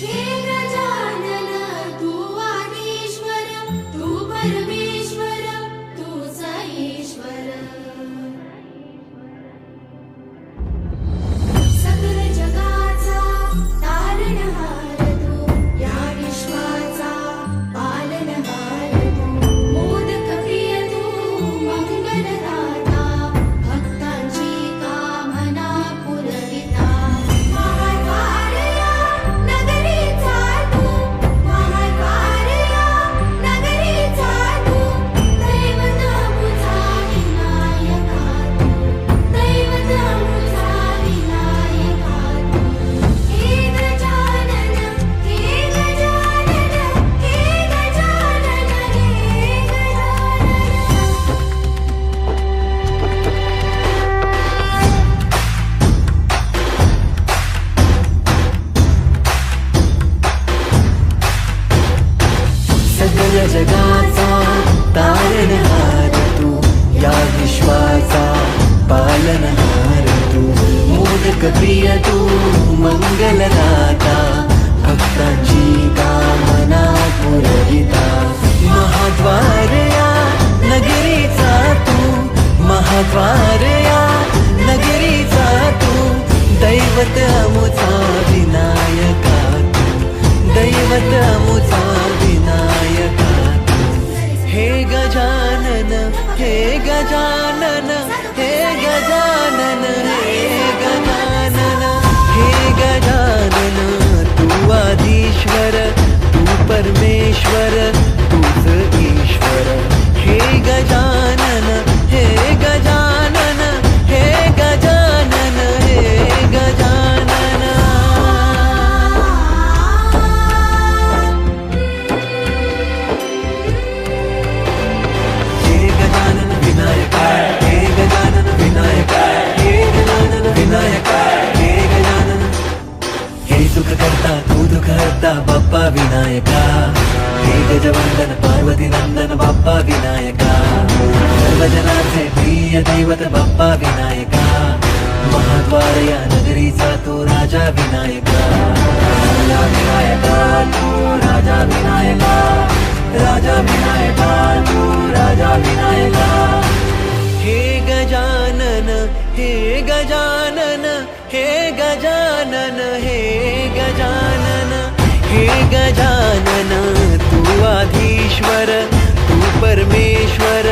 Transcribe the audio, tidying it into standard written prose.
हे गजानन तू आदिश्वर तू परमेश्वर तूच ईश्वर सकल जगाचा तारणहार तू या विश्वाचा पालनहार तू मोदक प्रिय तू मंगलदाता भक्तांची कामना पुरविता महाद्वार या नगरीचा तू महाद्वार या नगरीचा तू दैवत मुझा विनायका तू दैवत मुझा विनायका तू हे गजानन हे गजानन हे गजानन हे गजानन सकल जगाचा तारणहार तू या विश्वाचा पालनहार तू मोदक प्रिय तू मंगलदाता भक्तांची कामना पुरविता महाद्वार या नगरीचा तू महाद्वार या नगरीचा तू दैवत अमुचा विनायका तू दैवत अमुचा विनायका तू हे गजानन हे गजानन हे गजानन हे गजानन हे गजानन तू आदिश्वर तू परमेश्वर तूच ईश्वर हे गजानन हे गजानन हे गजानन हे गजानन हे गजानन विनायका हे गजानन विनायका हे गजानन विनायका हे गजानन हे सुख करता तू दुःख हरता बाप्पा विनायका हे गजवंदन पार्वती नंदन बाप्पा विनायका सर्वजनांचे प्रिय दैवत बाप्पा विनायका महाद्वार या नगरीचा तो राजा विनायका राजा विनायका तू राजा विनायका राजा विनायका तू राजा विनायका हे गजानन हे गजानन हे गजानन हे गजानन हे गजानन तू आधीश्वर तू परमेश्वर